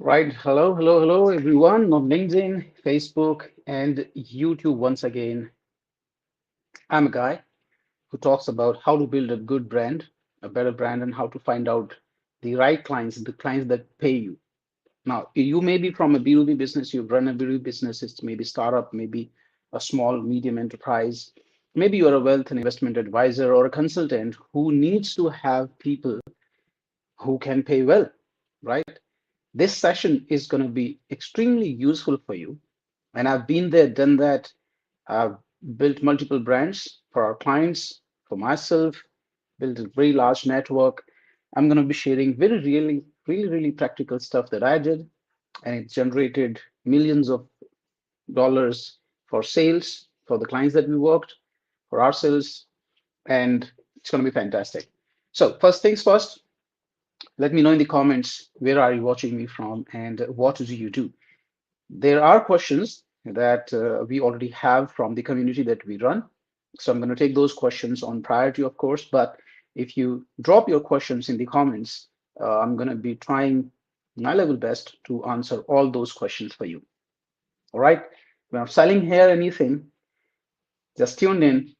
Right. Hello, everyone on LinkedIn, Facebook, and YouTube. Once again, I'm a guy who talks about how to build a good brand, a better brand, and how to find out the right clients, the clients that pay you. Now, you may be from a B2B business, you've run a B2B business, it's maybe startup, maybe a small, medium enterprise. Maybe you're a wealth and investment advisor or a consultant who needs to have people who can pay well, right? This session is going to be extremely useful for you. And I've been there, done that. I've built multiple brands for our clients, for myself, built a very large network. I'm going to be sharing very really practical stuff that I did, and it generated millions of dollars for sales for the clients that we worked, for ourselves, and it's going to be fantastic. So, first things first, let me know in the comments where are you watching me from and what do you do. There are questions that we already have from the community that we run. So I'm going to take those questions on priority, of course. But if you drop your questions in the comments, I'm going to be trying my level best to answer all those questions for you. All right. We're not selling here anything, just tune in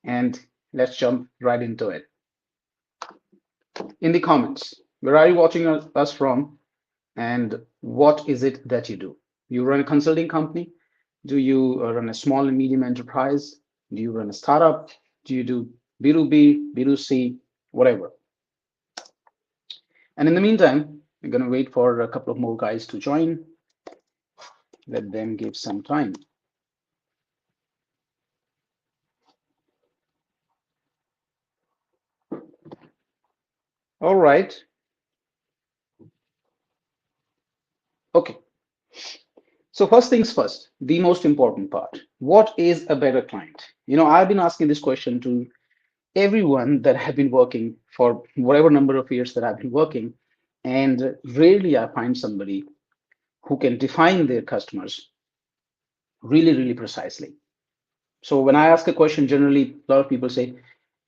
and let's jump right into it. In the comments, where are you watching us from and what is it that you do? You run a consulting company? Do you run a small and medium enterprise? Do you run a startup? Do you do B2B, B2C, whatever? And in the meantime, we're going to wait for a couple of more guys to join. Let them give some time. All right. Okay. So first things first, the most important part. What is a better client? I've been asking this question to everyone that have been working for whatever number of years that I've been working, and rarely I find somebody who can define their customers really precisely. So when I ask a question, generally a lot of people say,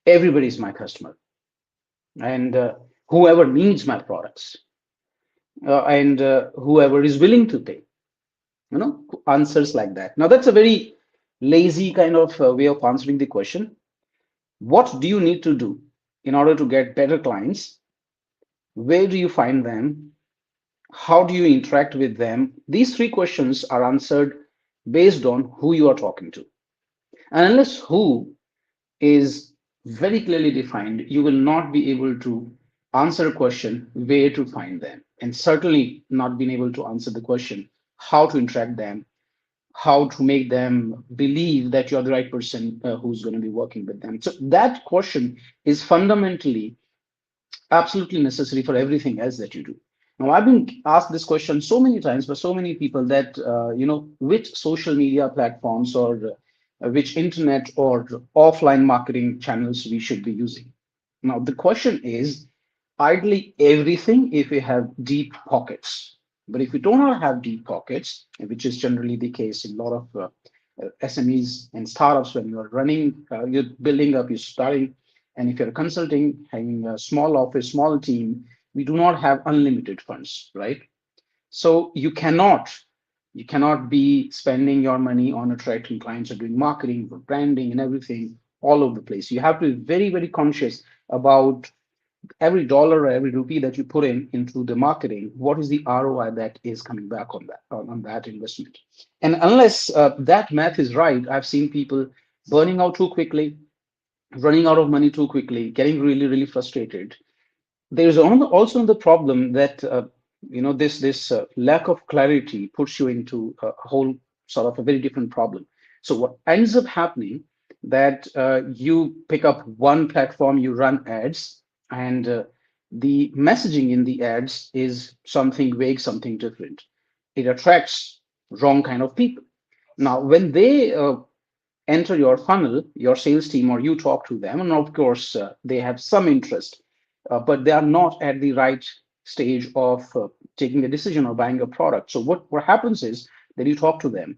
everybody is my customer, and whoever needs my products, and whoever is willing to pay, answers like that. Now that's a very lazy kind of way of answering the question. What do you need to do in order to get better clients? Where do you find them? How do you interact with them? These three questions are answered based on who you are talking to. And unless who is very clearly defined, you will not be able to answer a question where to find them, and certainly not being able to answer the question how to interact them, how to make them believe that you're the right person who's going to be working with them. So that question is fundamentally absolutely necessary for everything else that you do. Now, I've been asked this question so many times by so many people that, which social media platforms or which internet or offline marketing channels we should be using. Now, the question is ideally everything if we have deep pockets. But if we do not have deep pockets, which is generally the case in a lot of SMEs and startups, when you're running, you're building up, you're starting, and if you're consulting, having a small office, small team, we do not have unlimited funds, right? So you cannot be spending your money on attracting clients or doing marketing or branding and everything all over the place. You have to be very conscious about every dollar or every rupee that you put into the marketing. What is the ROI that is coming back on that investment? And unless that math is right, I've seen people burning out too quickly, running out of money too quickly, getting really frustrated. There's also the problem that this lack of clarity puts you into a whole sort of a very different problem. So what ends up happening that you pick up one platform, you run ads, and the messaging in the ads is something vague, something different. It attracts wrong kind of people. Now, when they enter your funnel, your sales team, or you talk to them, and of course, they have some interest, but they are not at the right stage of taking a decision or buying a product. So what happens is that you talk to them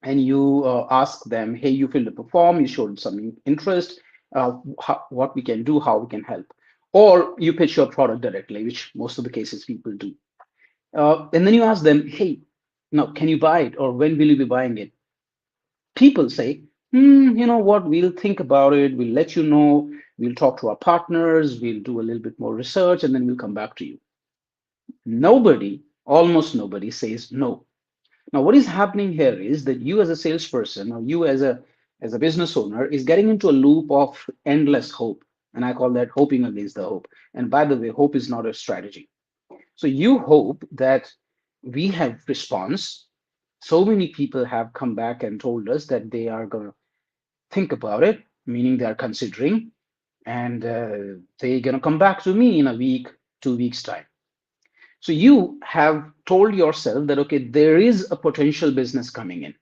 and you ask them, hey, you feel to perform, you showed some interest, what we can do, how we can help. Or you pitch your product directly, which most of the cases people do. And then you ask them, hey, no, can you buy it, or when will you be buying it? People say, you know what, we'll think about it, we'll let you know, we'll talk to our partners, we'll do a little bit more research, and then we'll come back to you. Nobody, almost nobody says no. Now, what is happening here is that you as a salesperson, or you as a business owner, is getting into a loop of endless hope. And I call that hoping against the hope. And by the way, hope is not a strategy. So you hope that we have response. So many people have come back and told us that they are going to think about it, meaning they are considering, and they're going to come back to me in a week, 2 weeks time. So you have told yourself that, okay, there is a potential business coming in,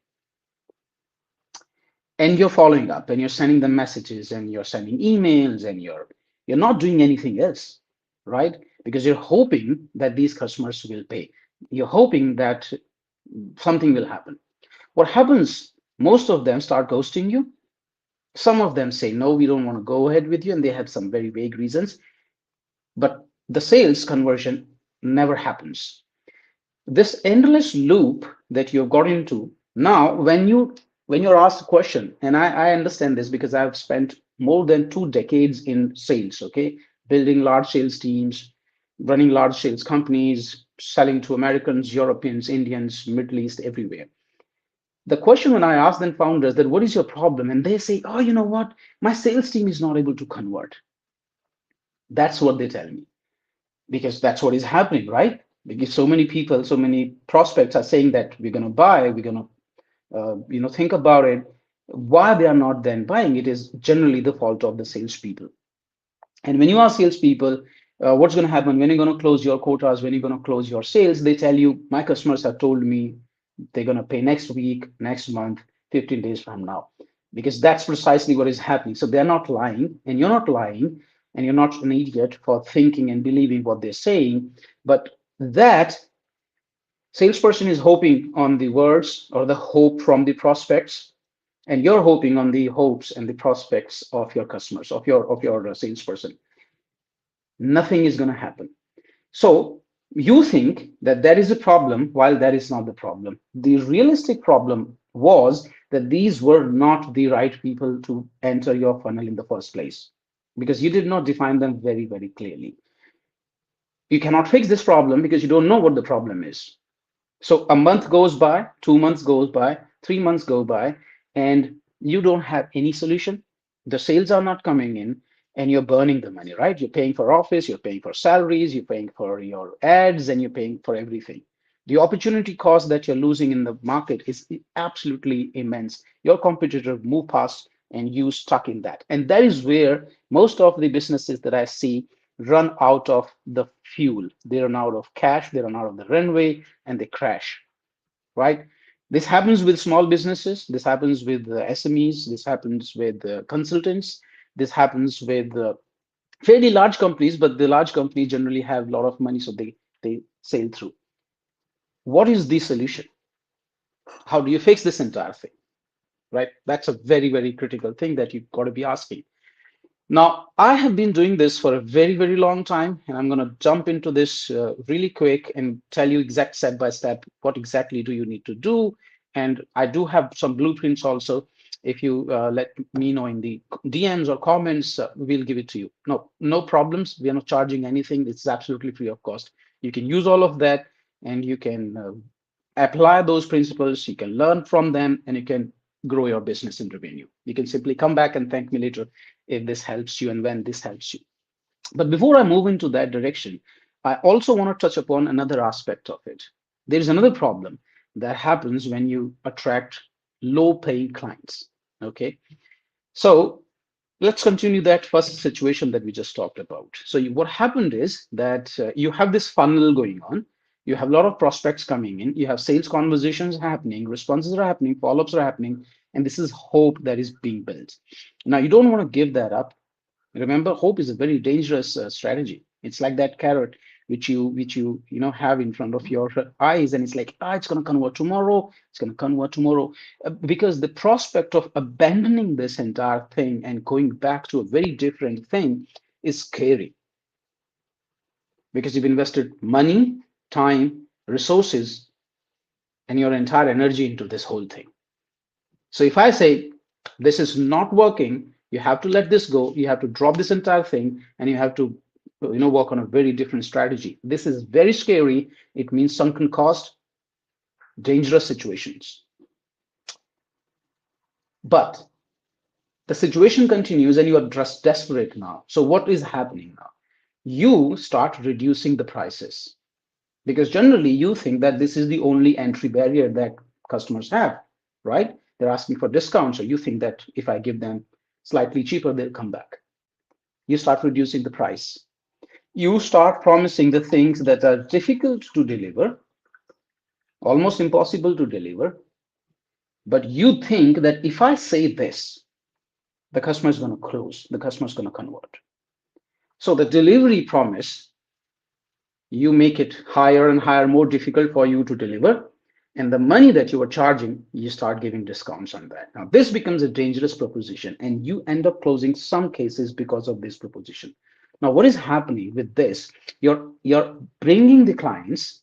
and you're following up, and you're sending them messages, and you're sending emails, and you're not doing anything else, right? Because you're hoping that these customers will pay. You're hoping that something will happen. What happens? Most of them start ghosting you. Some of them say, no, we don't want to go ahead with you, and they have some very vague reasons. But the sales conversion never happens. This endless loop that you've got into now, when you're asked a question, and I understand this because I've spent more than 2 decades in sales, okay, building large sales teams, running large sales companies, selling to Americans, Europeans, Indians, Middle East, everywhere. The question when I ask them founders that what is your problem, and they say, oh, you know what, my sales team is not able to convert. That's what they tell me, because that's what is happening, right? Because so many people, so many prospects are saying that we're going to buy, we're going to, think about it. Why they are not then buying it is generally the fault of the salespeople. And when you ask salespeople, what's going to happen when you're going to close your quotas, when you're going to close your sales, they tell you, my customers have told me they're going to pay next week, next month, 15 days from now, because that's precisely what is happening. So they're not lying, and you're not lying, and you're not an idiot for thinking and believing what they're saying. But that salesperson is hoping on the words or the hope from the prospects, and you're hoping on the hopes and the prospects of your customers, of your salesperson. Nothing is going to happen. So you think that that is a problem, while that is not the problem. The realistic problem was that these were not the right people to enter your funnel in the first place, because you did not define them very, very clearly. You cannot fix this problem because you don't know what the problem is. So a month goes by, 2 months goes by, 3 months go by, and you don't have any solution. The sales are not coming in, and you're burning the money, right? You're paying for office, you're paying for salaries, you're paying for your ads, and you're paying for everything. The opportunity cost that you're losing in the market is absolutely immense. Your competitor move past and you stuck in that. And that is where most of the businesses that I see run out of the fuel. They run out of cash, they run out of the runway, and they crash, right? This happens with small businesses, this happens with the SMEs, this happens with the consultants, this happens with the fairly large companies, but the large companies generally have a lot of money, so they sail through. What is the solution? How do you fix this entire thing, right? That's a very, very critical thing that you've got to be asking. Now, I have been doing this for a very, very long time, and I'm going to jump into this really quick and tell you exact step by step what exactly do you need to do. And I do have some blueprints also. If you let me know in the DMs or comments, we'll give it to you. No, no problems. We are not charging anything. It's absolutely free of cost. You can use all of that, and you can apply those principles. You can learn from them, and you can grow your business in revenue. You can simply come back and thank me later if this helps you and when this helps you. But before I move into that direction, I also want to touch upon another aspect of it. There is another problem that happens when you attract low paying clients. Okay. So let's continue that first situation that we just talked about. So what happened is that you have this funnel going on. You have a lot of prospects coming in. You have sales conversations happening, responses are happening, follow-ups are happening, and this is hope that is being built. Now, you don't want to give that up. Remember, hope is a very dangerous strategy. It's like that carrot which you have in front of your eyes, and it's like, it's going to convert tomorrow. It's going to convert tomorrow, because the prospect of abandoning this entire thing and going back to a very different thing is scary, because you've invested money, time, resources and your entire energy into this whole thing. So if I say this is not working, you have to let this go, you have to drop this entire thing, and you have to work on a very different strategy. This is very scary. It means sunken cost, dangerous situations. But the situation continues and you are just desperate now. So what is happening now? You start reducing the prices because generally you think that this is the only entry barrier that customers have, right? They're asking for discounts, or you think that if I give them slightly cheaper, they'll come back. You start reducing the price. You start promising the things that are difficult to deliver, almost impossible to deliver. But you think that if I say this, the customer is going to close, the customer is going to convert. So the delivery promise, you make it higher and higher, more difficult for you to deliver. And the money that you are charging, you start giving discounts on that. Now, this becomes a dangerous proposition, and you end up closing some cases because of this proposition. Now, what is happening with this? You're bringing the clients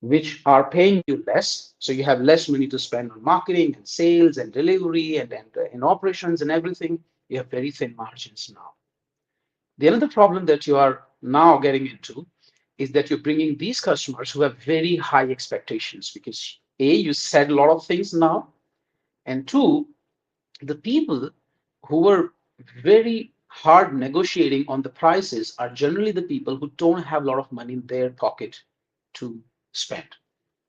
which are paying you less. So you have less money to spend on marketing and sales and delivery and operations and everything. You have very thin margins now. The other problem that you are now getting into is that you're bringing these customers who have very high expectations because A, you said a lot of things now, and two, the people who were very hard negotiating on the prices are generally the people who don't have a lot of money in their pocket to spend.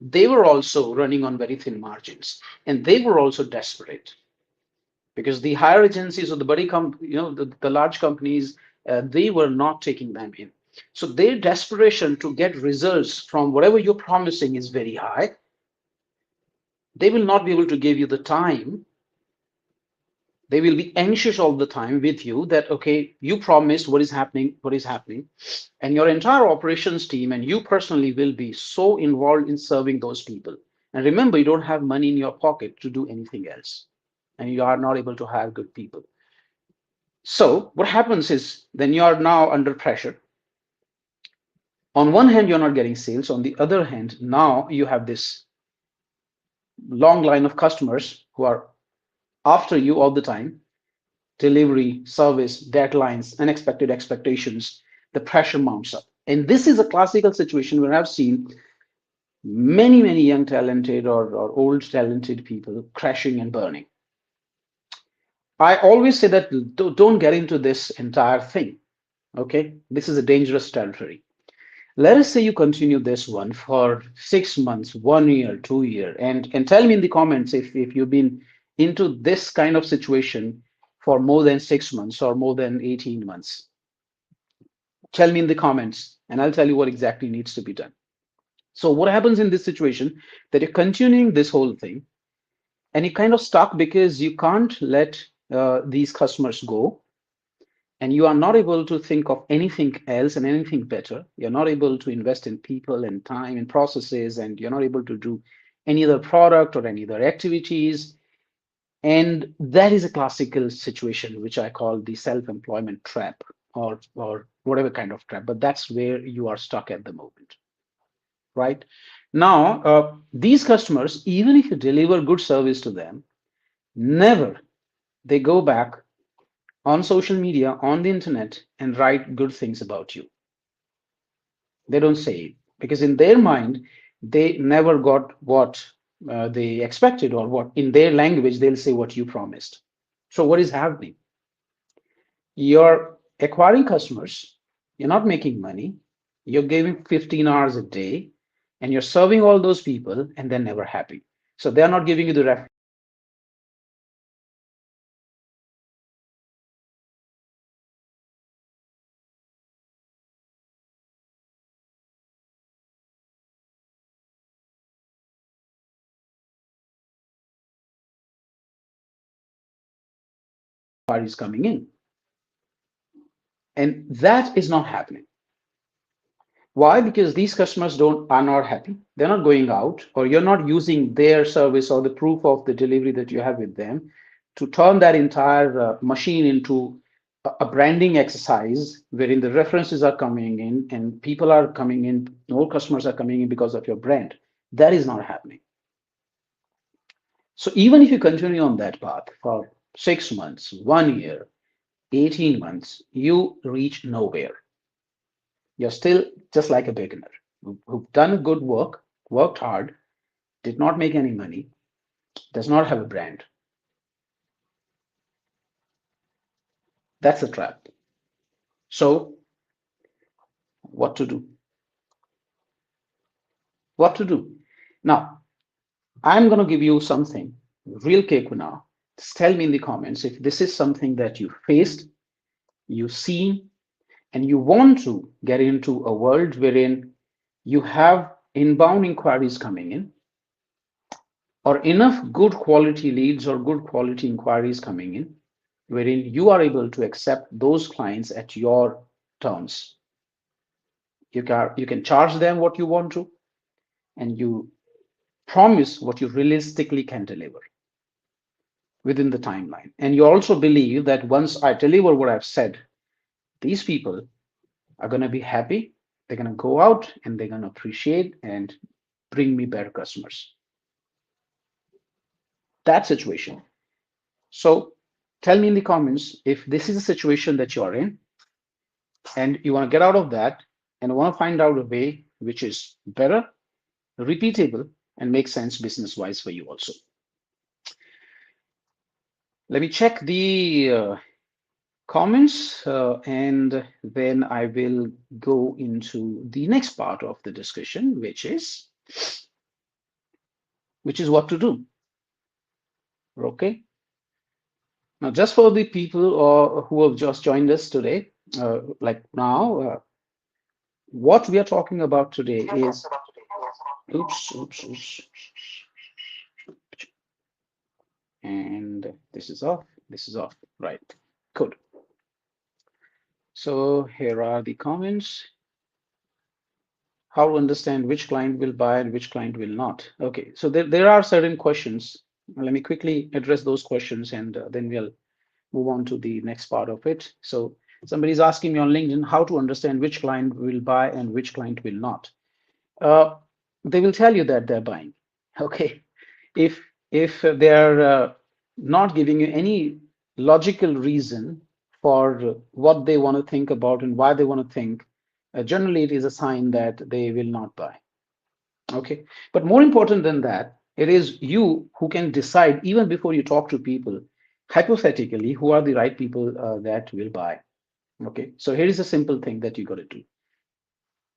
They were also running on very thin margins, and they were also desperate because the higher agencies or the the large companies, they were not taking them in. So their desperation to get results from whatever you're promising is very high. They will not be able to give you the time. They will be anxious all the time with you that, okay, you promised, what is happening, what is happening. And your entire operations team and you personally will be so involved in serving those people. And remember, you don't have money in your pocket to do anything else. And you are not able to hire good people. So what happens is then you are now under pressure. On one hand, you're not getting sales. On the other hand, now you have this long line of customers who are after you all the time. Delivery, service, deadlines, unexpected expectations, the pressure mounts up. And this is a classical situation where I've seen many, many young talented or old talented people crashing and burning. I always say that don't get into this entire thing. Okay, this is a dangerous territory. Let us say you continue this one for 6 months, 1 year, 2 year, and tell me in the comments if you've been into this kind of situation for more than 6 months or more than 18 months. Tell me in the comments, and I'll tell you what exactly needs to be done. So what happens in this situation that you're continuing this whole thing and you're kind of stuck because you can't let these customers go, and you are not able to think of anything else and anything better. You're not able to invest in people and time and processes, and you're not able to do any other product or any other activities. And that is a classical situation, which I call the self-employment trap or whatever kind of trap, but that's where you are stuck at the moment, right? Now, these customers, even if you deliver good service to them, never they go back on social media, on the internet, and write good things about you. They don't say it because in their mind, they never got what they expected, or what in their language, they'll say what you promised. So what is happening? You're acquiring customers, you're not making money, you're giving 15 hours a day, and you're serving all those people, and they're never happy. So they're not giving you the reference parties coming in. And that is not happening. Why? Because these customers don't are not happy. They're not going out, or you're not using their service or the proof of the delivery that you have with them to turn that entire machine into a branding exercise wherein the references are coming in and people are coming in, more customers are coming in because of your brand. That is not happening. So even if you continue on that path for 6 months, 1 year, 18 months, you reach nowhere. You're still just like a beginner who've done good work, worked hard, did not make any money, does not have a brand. That's a trap. So what to do? What to do? Now, I'm going to give you something real quick now. Just tell me in the comments if this is something that you faced, you've seen, and you want to get into a world wherein you have inbound inquiries coming in, or enough good quality leads or good quality inquiries coming in, wherein you are able to accept those clients at your terms. You can charge them what you want to, and you promise what you realistically can deliver within the timeline. And you also believe that once I deliver what I've said, these people are going to be happy. They're going to go out and they're going to appreciate and bring me better customers. That situation. So tell me in the comments if this is a situation that you are in and you want to get out of that and want to find out a way which is better, repeatable, and makes sense business wise for you also. Let me check the comments and then I will go into the next part of the discussion, which is what to do. Okay. Now, just for the people who have just joined us today, like now, what we are talking about today is, oops, and this is off, right? Good. So here are the comments. How to understand which client will buy and which client will not. Okay, so there are certain questions. Let me quickly address those questions and then we'll move on to the next part of it. So somebody's asking me on LinkedIn how to understand which client will buy and which client will not. They will tell you that they're buying. Okay, if they're not giving you any logical reason for what they want to think about and why they want to think, generally it is a sign that they will not buy. Okay, but more important than that, it is you who can decide even before you talk to people, hypothetically, who are the right people that will buy. Okay, so here is a simple thing that you got to do.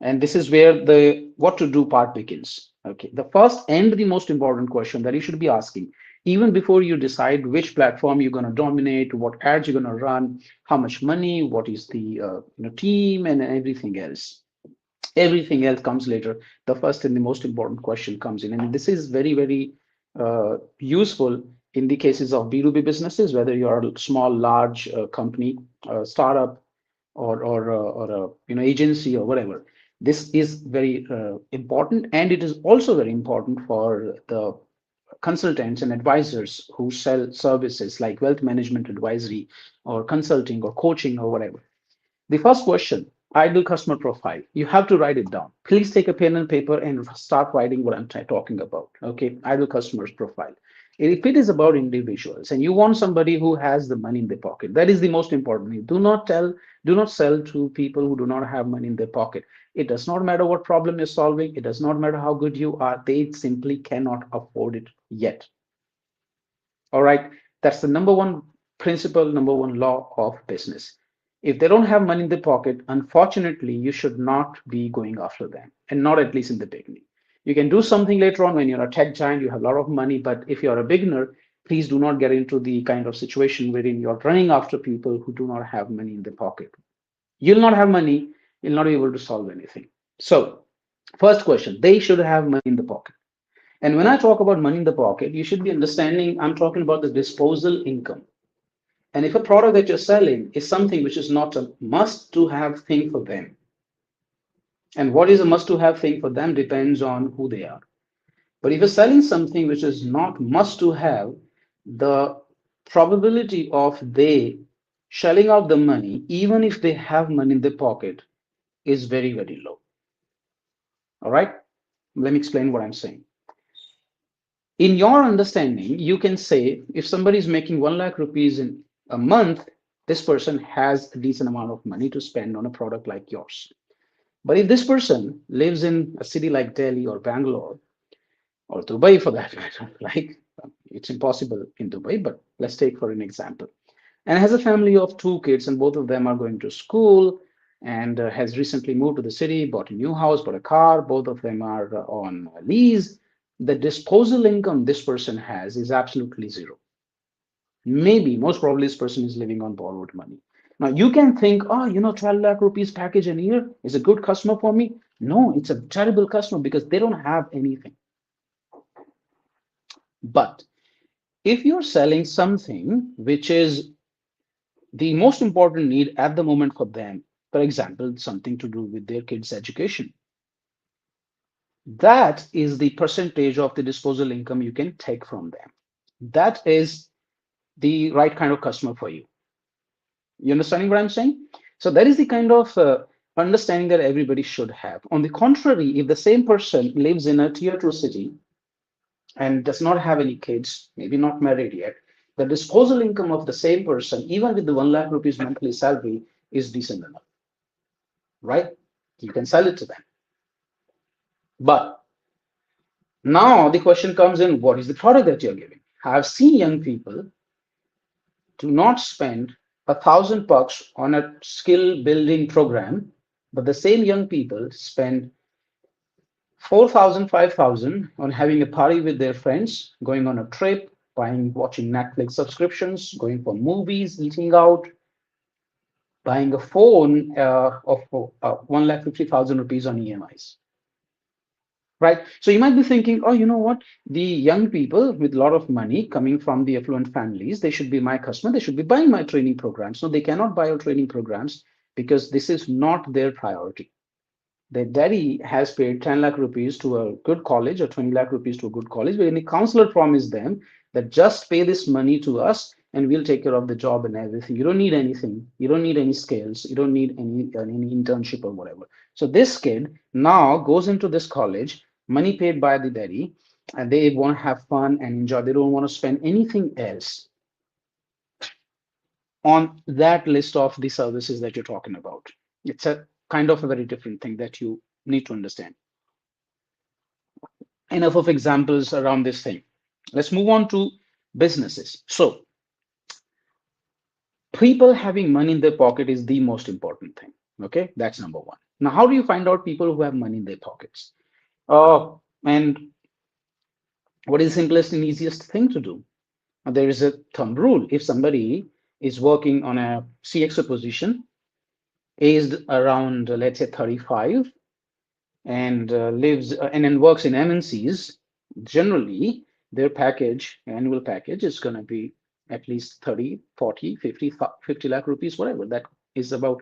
And this is where the what to do part begins. Okay, the first and the most important question that you should be asking, even before you decide which platform you're going to dominate, what ads you're going to run, how much money, what is the team, and everything else. Everything else comes later. The first and the most important question comes in, and this is very, very useful in the cases of B2B businesses, whether you are a small, large company, startup, or a agency or whatever. This is very important, and it is also very important for the consultants and advisors who sell services like wealth management advisory or consulting or coaching or whatever. The first question, ideal customer profile, you have to write it down. Please take a pen and paper and start writing what I'm talking about. Okay, ideal customer's profile. If it is about individuals and you want somebody who has the money in their pocket, that is the most important thing. Do not sell to people who do not have money in their pocket. It does not matter what problem you're solving. It does not matter how good you are. They simply cannot afford it yet. All right, that's the number one principle, number one law of business. If they don't have money in the pocket, unfortunately, you should not be going after them, and not at least in the beginning. You can do something later on when you're a tech giant, you have a lot of money, but if you're a beginner, please do not get into the kind of situation wherein you're running after people who do not have money in the pocket. You'll not have money, you'll not be able to solve anything. So, first question, they should have money in the pocket. And when I talk about money in the pocket, you should be understanding I'm talking about the disposal income. And if a product that you're selling is something which is not a must to have thing for them, and what is a must to have thing for them depends on who they are. But if you're selling something which is not must to have, the probability of they shelling out the money, even if they have money in their pocket, is very, very low. All right. Let me explain what I'm saying. In your understanding, you can say if somebody is making 1 lakh rupees in a month, this person has a decent amount of money to spend on a product like yours. But if this person lives in a city like Delhi or Bangalore or Dubai for that matter, like it's impossible in Dubai, but let's take for an example, and has a family of 2 kids, and both of them are going to school, and has recently moved to the city, bought a new house, bought a car, both of them are on lease, the disposal income this person has is absolutely zero. Maybe, most probably, this person is living on borrowed money. Now, you can think, oh, 12 lakh rupees package a year is a good customer for me. No, it's a terrible customer because they don't have anything. But if you're selling something which is the most important need at the moment for them, for example, something to do with their kids' education, that is the percentage of the disposal income you can take from them. That is the right kind of customer for you. You understanding what I'm saying? So that is the kind of understanding that everybody should have. On the contrary, if the same person lives in a tier two city and does not have any kids, maybe not married yet, the disposal income of the same person, even with the 1 lakh rupees monthly salary, is decent enough, right? You can sell it to them. But now the question comes in, what is the product that you're giving? I've seen young people do not spend $1,000 on a skill building program, but the same young people spend 4,000, 5,000 on having a party with their friends, going on a trip, buying, watching Netflix subscriptions, going for movies, eating out, buying a phone of 1,50,000 rupees on EMIs. Right. So you might be thinking, oh, you know what? The young people with a lot of money coming from the affluent families, they should be my customer. They should be buying my training programs. No, they cannot buy your training programs because this is not their priority. Their daddy has paid 10 lakh rupees to a good college or 20 lakh rupees to a good college, but any counselor promised them that just pay this money to us and we'll take care of the job and everything. You don't need anything. You don't need any skills. You don't need any internship or whatever. So this kid now goes into this college, money paid by the daddy, and they want to have fun and enjoy. They don't want to spend anything else on that list of the services that you're talking about. It's a kind of a very different thing that you need to understand. Enough of examples around this thing. Let's move on to businesses. So, people having money in their pocket is the most important thing. Okay, that's number one. Now, how do you find out people who have money in their pockets? And what is the simplest and easiest thing to do? There is a thumb rule. If somebody is working on a CXO position, aged around, let's say, 35, and lives and then works in MNCs, generally their package, annual package, is going to be at least 30, 40, 50, 50 lakh rupees, whatever. That is about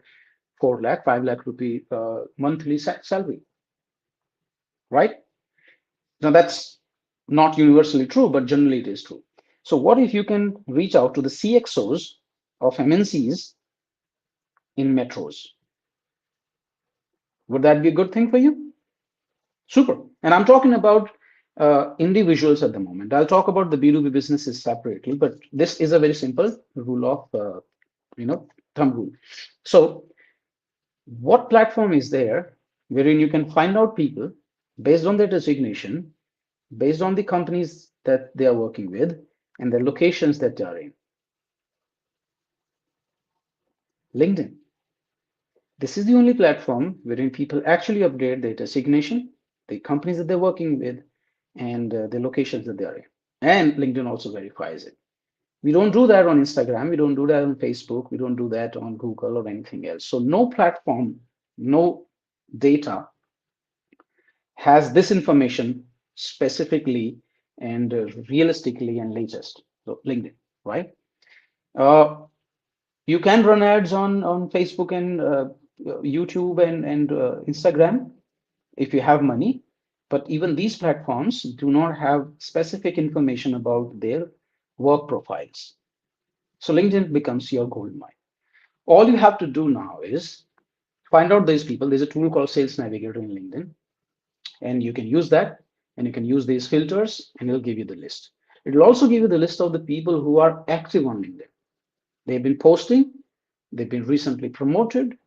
4 lakh, 5 lakh rupee monthly salary, right? Now that's not universally true, but generally it is true. So what if you can reach out to the CXOs of MNCs in metros? Would that be a good thing for you? Super. And I'm talking about individuals at the moment. I'll talk about the B2B businesses separately, but this is a very simple rule of, thumb rule. So what platform is there wherein you can find out people based on their designation, based on the companies that they are working with, and the locations that they are in? LinkedIn. This is the only platform wherein people actually update their designation, the companies that they're working with, and the locations that they are in. And LinkedIn also verifies it. We don't do that on Instagram. We don't do that on Facebook. We don't do that on Google or anything else. So no platform, no data has this information specifically and realistically and latest. So LinkedIn, right? Uh, you can run ads on Facebook and YouTube and Instagram if you have money, but even these platforms do not have specific information about their work profiles. So LinkedIn becomes your gold mine. All you have to do now is find out these people. There's a tool called Sales Navigator in LinkedIn, and you can use that, and you can use these filters, and it'll give you the list. It'll also give you the list of the people who are active on LinkedIn. They've been posting, they've been recently promoted,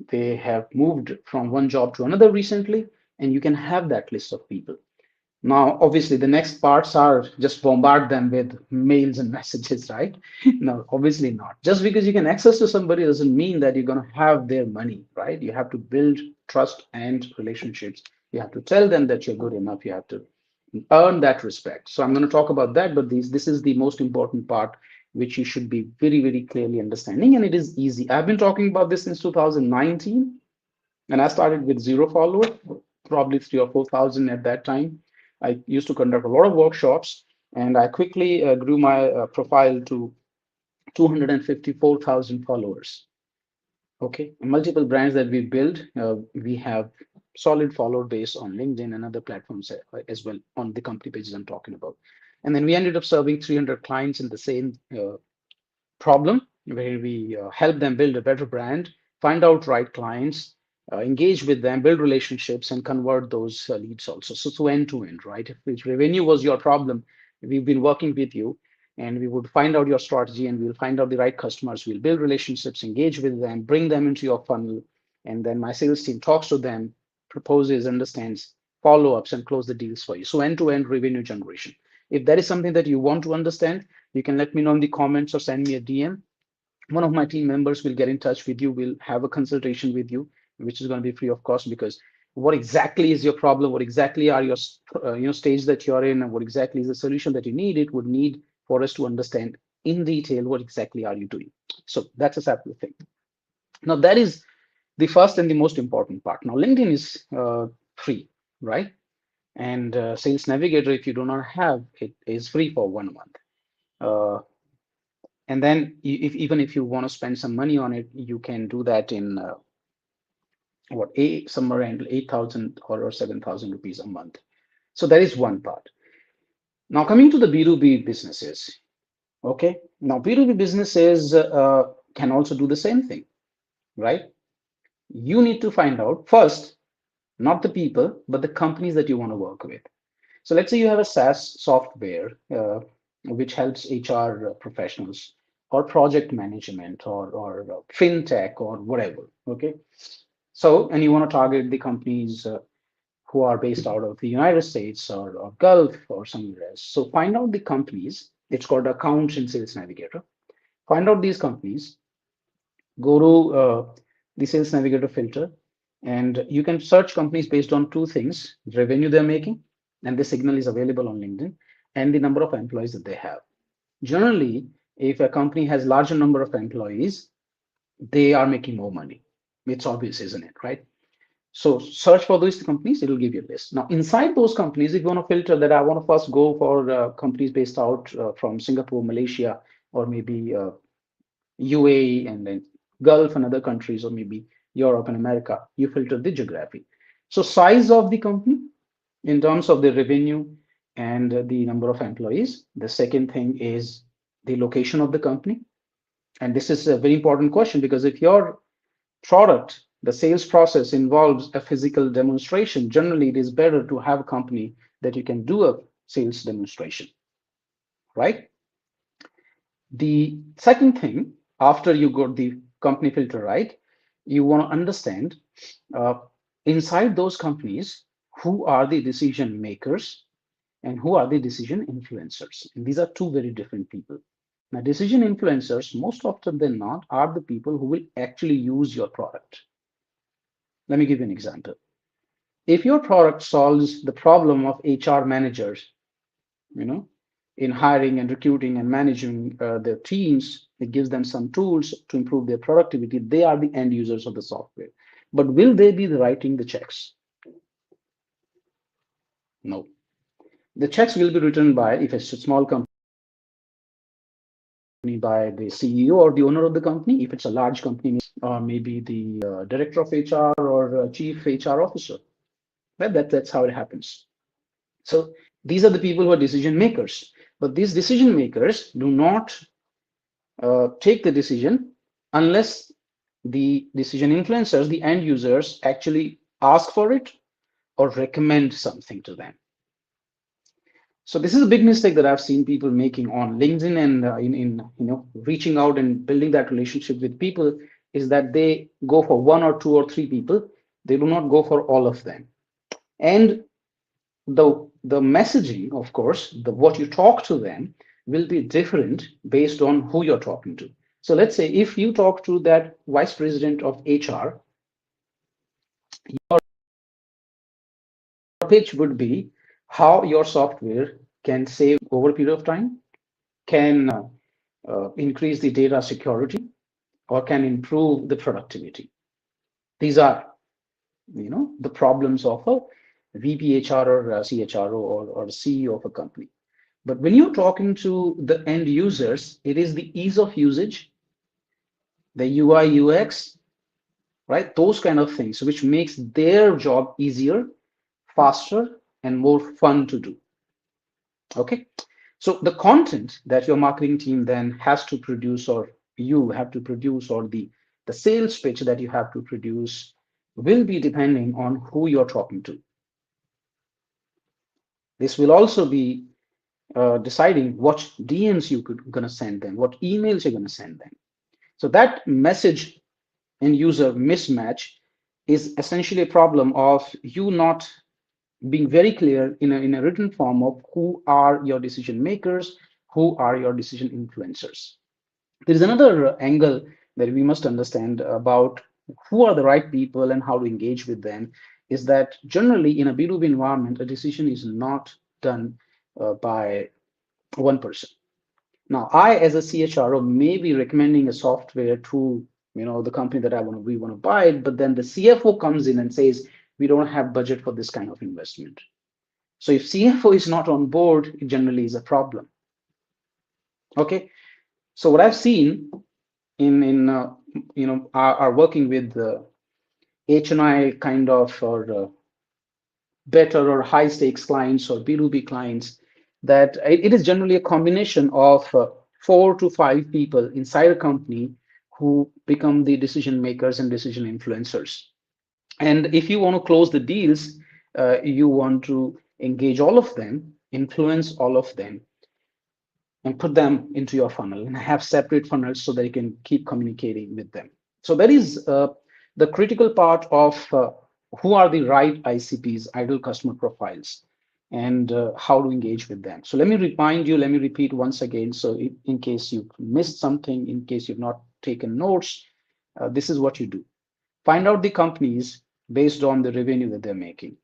they have moved from one job to another recently, and you can have that list of people. Now, obviously, the next parts are just bombard them with mails and messages, right? No, obviously not. Just because you can access to somebody doesn't mean that you're going to have their money, right? You have to build trust and relationships. You have to tell them that you're good enough. You have to earn that respect. So I'm going to talk about that, but this is the most important part, which you should be very, very clearly understanding. And it is easy. I've been talking about this since 2019, and I started with 0 followers, probably 3 or 4,000 at that time. I used to conduct a lot of workshops, and I quickly grew my profile to 254,000 followers. Okay, multiple brands that we build, we have solid follower base on LinkedIn and other platforms as well on the company pages I'm talking about. And then we ended up serving 300 clients in the same problem, where we help them build a better brand, find out right clients, engage with them, build relationships, and convert those leads also. So end to end, right? If revenue was your problem, we've been working with you, and we would find out your strategy, and we'll find out the right customers. We'll build relationships, engage with them, bring them into your funnel, and then my sales team talks to them, proposes, understands, follow-ups, and close the deals for you. So end to end revenue generation. If that is something that you want to understand, you can let me know in the comments or send me a DM. One of my team members will get in touch with you. We'll have a consultation with you, which is going to be free of cost, because what exactly is your problem? What exactly are your stage that you're in, and what exactly is the solution that you need? It would need for us to understand in detail what exactly are you doing. So that's a separate thing. Now that is the first and the most important part. Now LinkedIn is free, right? And Sales Navigator, if you do not have it, is free for 1 month. Uh, and then even if you want to spend some money on it, you can do that in somewhere around 8,000 or 7,000 rupees a month. So that is one part. Now coming to the B2B businesses. Okay, now B2B businesses can also do the same thing, right? You need to find out first, not the people, but the companies that you want to work with. So let's say you have a SaaS software which helps HR professionals, or project management, or fintech, or whatever. Okay. So, and you want to target the companies who are based out of the United States, or Gulf, or somewhere else. So find out the companies. It's called Accounts in Sales Navigator. Find out these companies, go to the Sales Navigator filter, and you can search companies based on two things: revenue they're making, and the signal is available on LinkedIn, and the number of employees that they have. Generally, if a company has larger number of employees, they are making more money. It's obvious, isn't it, right? So search for those companies, it'll give you a list. Now, inside those companies, if you want to filter that, I want to first go for companies based out from Singapore, Malaysia, or maybe UAE, and then Gulf and other countries, or maybe Europe and America, you filter the geography. So size of the company in terms of the revenue and the number of employees. The second thing is the location of the company. And this is a very important question, because if your product, the sales process involves a physical demonstration, generally it is better to have a company that you can do a sales demonstration, right? The second thing, after you got the company filter right, you want to understand uh, inside those companies, who are the decision makers and who are the decision influencers. And these are two very different people. Now, decision influencers, most often than not, are the people who will actually use your product. Let me give you an example. If your product solves the problem of HR managers, you know, in hiring and recruiting and managing their teams, it gives them some tools to improve their productivity. They are the end users of the software. But will they be writing the checks? No. The checks will be written by, if it's a small company, by the CEO or the owner of the company. If it's a large company, maybe the director of HR or chief HR officer. Right? That's how it happens. So these are the people who are decision makers. But these decision makers do not take the decision unless the decision influencers, the end users, actually ask for it or recommend something to them. So this is a big mistake that I've seen people making on LinkedIn and in reaching out and building that relationship with people, is that they go for one or two or three people. They do not go for all of them. And the messaging, of course, the what you talk to them will be different based on who you're talking to. So let's say if you talk to that vice president of HR, pitch would be how your software can save over a period of time, can increase the data security, or can improve the productivity. These are, the problems of a VPHR or a CHRO or CEO of a company. But when you're talking to the end users, it is the ease of usage, the UI UX, right? Those kind of things, which makes their job easier, faster, and more fun to do. Okay. So the content that your marketing team then has to produce, or you have to produce, or the sales pitch that you have to produce will be depending on who you're talking to. This will also be deciding what DMs you're going to send them, what emails you're going to send them. So that message and user mismatch is essentially a problem of you not being very clear in a written form of who are your decision makers, who are your decision influencers. There is another angle that we must understand about who are the right people and how to engage with them, is that generally in a B2B environment, a decision is not done by one person. Now, I, as a CHRO, may be recommending a software to the company that we want to buy it, but then the CFO comes in and says we don't have budget for this kind of investment. So if CFO is not on board, it generally is a problem. Okay, so what I've seen in are working with the H&I kind of, or better or high stakes clients or B2B clients, that it is generally a combination of 4 to 5 people inside a company who become the decision makers and decision influencers. And if you want to close the deals, you want to engage all of them, influence all of them, and put them into your funnel and have separate funnels so that you can keep communicating with them. So that is the critical part of who are the right ICPs, ideal customer profiles, and how to engage with them. So let me remind you, let me repeat once again. So in case you missed something, in case you've not taken notes, this is what you do. Find out the companies based on the revenue that they're making,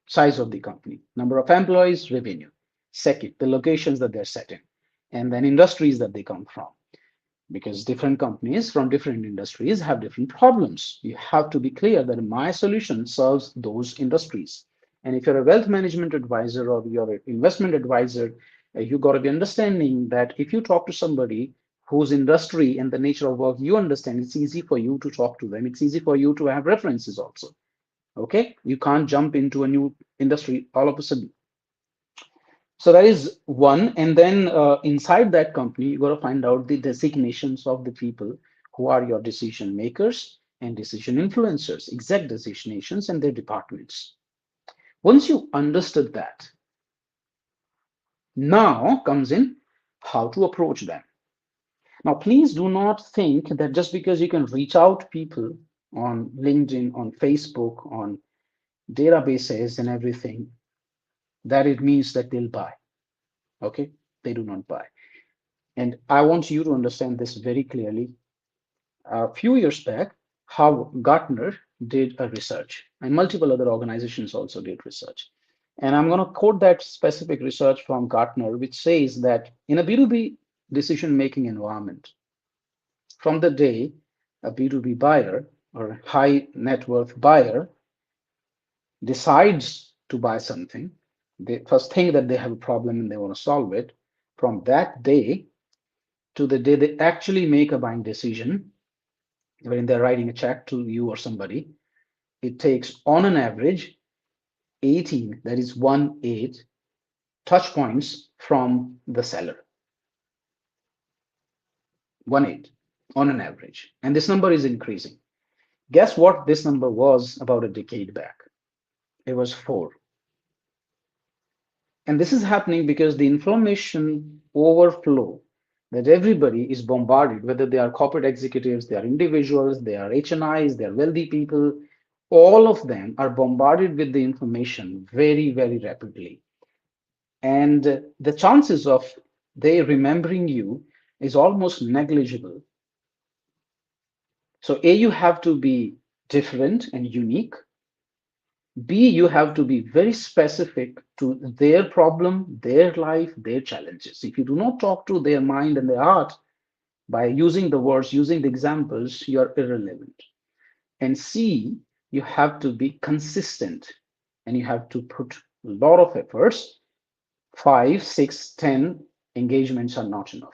size of the company, number of employees, revenue. Second, the locations that they're set in, and then industries that they come from, because different companies from different industries have different problems. You have to be clear that my solution serves those industries. And if you're a wealth management advisor or you're an investment advisor, you got to be understanding that if you talk to somebody whose industry and the nature of work you understand, it's easy for you to talk to them. It's easy for you to have references also. Okay, you can't jump into a new industry all of a sudden. So that is one. And then inside that company, you got to find out the designations of the people who are your decision makers and decision influencers, exact designations and their departments. Once you understood that, now comes in how to approach them. Now, please do not think that just because you can reach out people on LinkedIn, on Facebook, on databases and everything, that it means that they'll buy. Okay, they do not buy. And I want you to understand this very clearly. A few years back, how Gartner did a research, and multiple other organizations also did research. And I'm going to quote that specific research from Gartner, which says that in a B2B decision-making environment, from the day a B2B buyer or high net worth buyer decides to buy something, they first think that they have a problem and they want to solve it. From that day to the day they actually make a buying decision, when they're writing a check to you or somebody, it takes on an average 18, that is 1/8, touch points from the seller. 1/8 on an average. And this number is increasing. Guess what this number was about a decade back? It was 4. And this is happening because the information overflow that everybody is bombarded, whether they are corporate executives, they are individuals, they are HNIs, they are wealthy people, all of them are bombarded with the information very, very rapidly. And the chances of they remembering you is almost negligible. So A, you have to be different and unique. B, you have to be very specific to their problem, their life, their challenges. If you do not talk to their mind and their heart by using the words, using the examples, you're irrelevant. And C, you have to be consistent and you have to put a lot of efforts. 5, 6, 10 engagements are not enough.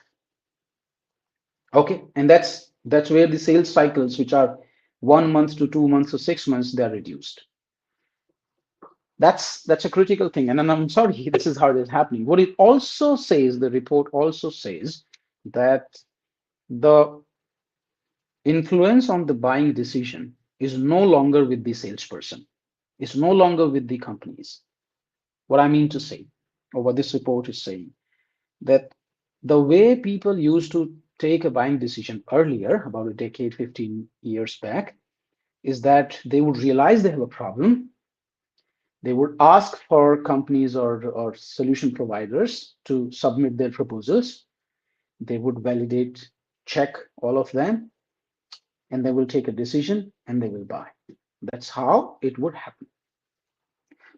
Okay, and that's where the sales cycles, which are 1 month to 2 months to 6 months, they're reduced. That's a critical thing. And I'm sorry, this is how it is happening. What it also says, the report also says that the influence on the buying decision is no longer with the salesperson. It's no longer with the companies. What I mean to say, or what this report is saying, that the way people used to take a buying decision earlier, about a decade, 15 years back, is that they would realize they have a problem. They would ask for companies or solution providers to submit their proposals. They would validate, check all of them, and they will take a decision and they will buy. That's how it would happen.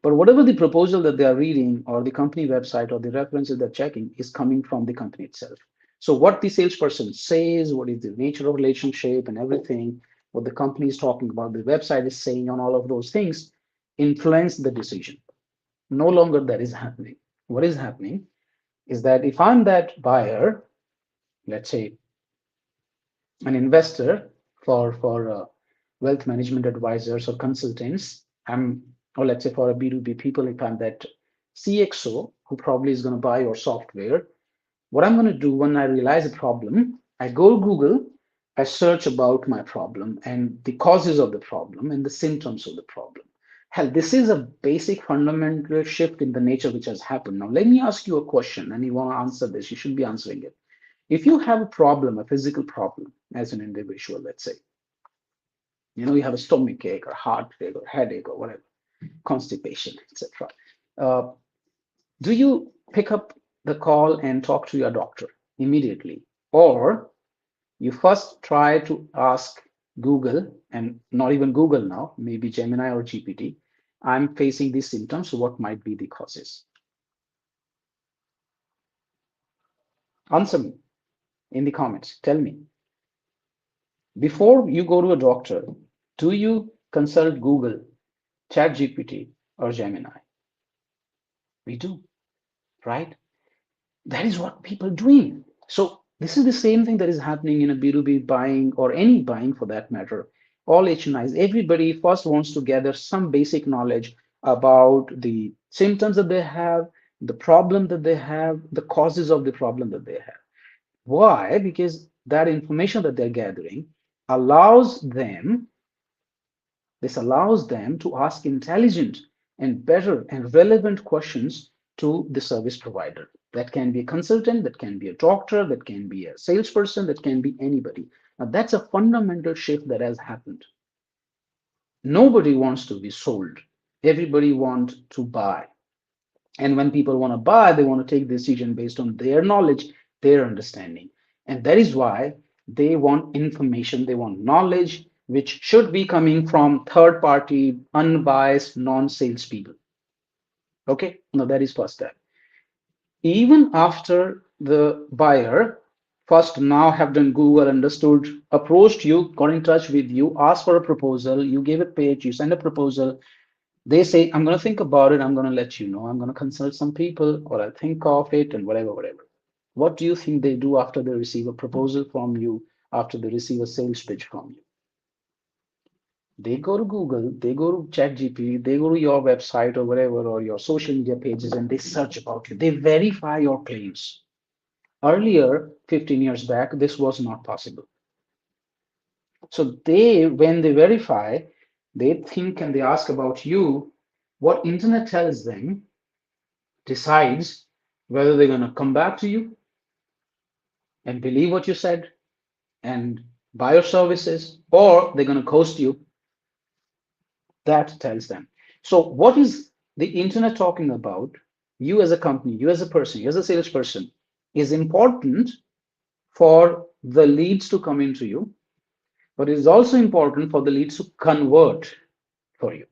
But whatever the proposal that they are reading or the company website or the references they're checking is coming from the company itself. So what the salesperson says, what is the nature of relationship and everything, what the company is talking about, the website is saying on all of those things influence the decision. No longer that is happening. What is happening is that if I'm that buyer, let's say an investor for wealth management advisors or consultants, or let's say for a B2B people, if I'm that CXO who probably is going to buy your software, what I'm going to do when I realize a problem, I go to Google, I search about my problem and the causes of the problem and the symptoms of the problem. Hell, this is a basic fundamental shift in the nature which has happened. Now, let me ask you a question, and you want to answer this, you should be answering it. If you have a problem, a physical problem as an individual, let's say, you have a stomach ache or heartache or headache or whatever, constipation, etc. Uh, do you pick up the call and talk to your doctor immediately? Or you first try to ask Google, and not even Google now, maybe Gemini or GPT, I'm facing these symptoms, so what might be the causes? Answer me in the comments. Tell me. Before you go to a doctor, do you consult Google, ChatGPT, or Gemini? We do, right? That is what people are doing. So this is the same thing that is happening in a B2B buying or any buying for that matter. All HNIs, everybody first wants to gather some basic knowledge about the symptoms that they have, the problem that they have, the causes of the problem that they have. Why? Because that information that they're gathering allows them, this allows them to ask intelligent and better and relevant questions to the service provider. That can be a consultant, that can be a doctor, that can be a salesperson, that can be anybody. Now, that's a fundamental shift that has happened. Nobody wants to be sold. Everybody wants to buy. And when people want to buy, they want to take decision based on their knowledge, their understanding. And that is why they want information, they want knowledge, which should be coming from third party, unbiased, non-sales people. Okay, now that is first step. Even after the buyer first now have done Google, understood, approached you, got in touch with you, asked for a proposal, you gave a pitch, you send a proposal, they say, I'm going to think about it. I'm going to let you know. I'm going to consult some people or I'll think of it and whatever, whatever. What do you think they do after they receive a proposal from you, after they receive a sales pitch from you? They go to Google, they go to ChatGPT, they go to your website or whatever, or your social media pages, and they search about you. They verify your claims. Earlier, 15 years back, this was not possible. So they, when they verify, they think and they ask about you. What internet tells them decides whether they're going to come back to you and believe what you said and buy your services, or they're going to ghost you. That tells them. So what is the internet talking about? You as a company, you as a person, you as a salesperson, is important for the leads to come into you, but it is also important for the leads to convert for you.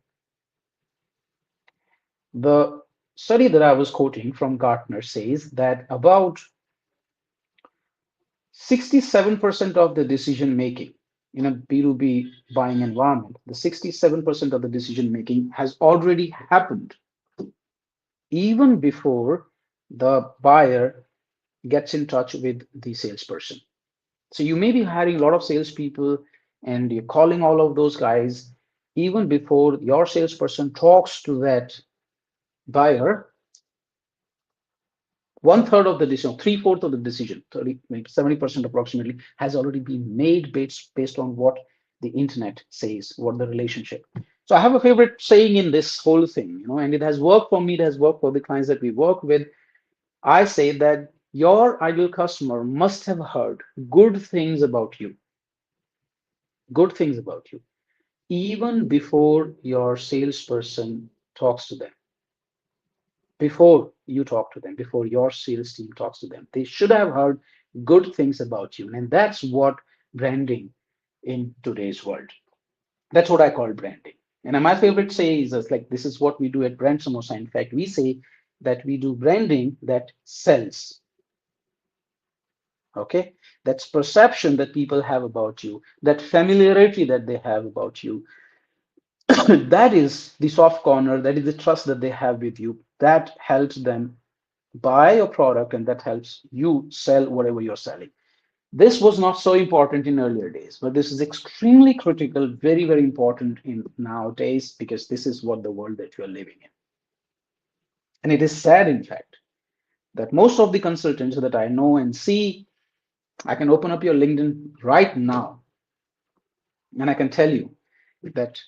The study that I was quoting from Gartner says that about 67% of the decision making in a B2B buying environment, the 67% of the decision making has already happened even before the buyer gets in touch with the salesperson. So you may be hiring a lot of salespeople and you're calling all of those guys even before your salesperson talks to that buyer. One third of the decision, three-fourths of the decision, 30, maybe 70% approximately, has already been made based on what the internet says, what the relationship. So I have a favorite saying in this whole thing, and it has worked for me, it has worked for the clients that we work with. I say that your ideal customer must have heard good things about you, good things about you, even before your salesperson talks to them, before you talk to them, before your sales team talks to them. They should have heard good things about you. And that's what branding in today's world. That's what I call branding. And my favorite say is like this is what we do at Brand Samosa. In fact, we say that we do branding that sells. Okay, that's perception that people have about you, that familiarity that they have about you. That is the soft corner, that is the trust that they have with you, that helps them buy your product and that helps you sell whatever you're selling. This was not so important in earlier days, but this is extremely critical, very, very important in nowadays because this is what the world that you are living in. And it is sad, in fact, that most of the consultants that I know and see, I can open up your LinkedIn right now and I can tell you that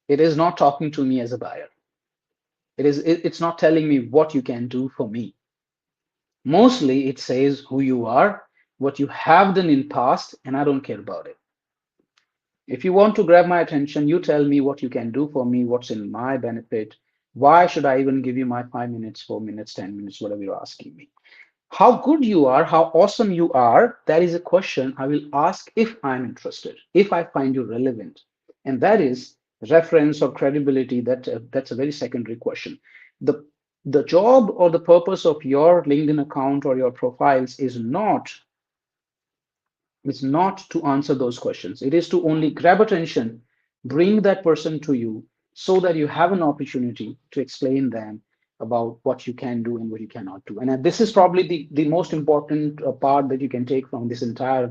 it is not talking to me as a buyer. It's not telling me what you can do for me. Mostly it says who you are, what you have done in past, and I don't care about it. If you want to grab my attention, you tell me what you can do for me, what's in my benefit. Why should I even give you my 5 minutes, 4 minutes, 10 minutes, whatever you're asking me? How good you are, how awesome you are, that is a question I will ask if I'm interested, if I find you relevant. And that is reference or credibility. That's a very secondary question. The the job or the purpose of your LinkedIn account or your profiles is not to answer those questions. It is to only grab attention, bring that person to you so that you have an opportunity to explain them about what you can do and what you cannot do. And this is probably the most important part that you can take from this entire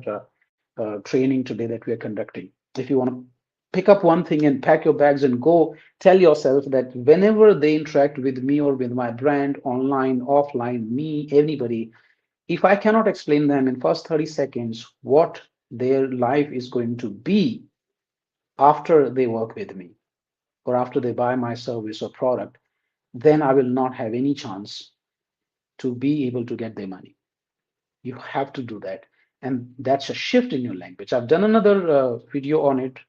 training today that we are conducting. If you want to pick up one thing and pack your bags and go, tell yourself that whenever they interact with me or with my brand, online, offline, me, anybody, if I cannot explain them in first 30 seconds what their life is going to be after they work with me or after they buy my service or product, then I will not have any chance to be able to get their money. You have to do that. And that's a shift in your language. I've done another video on it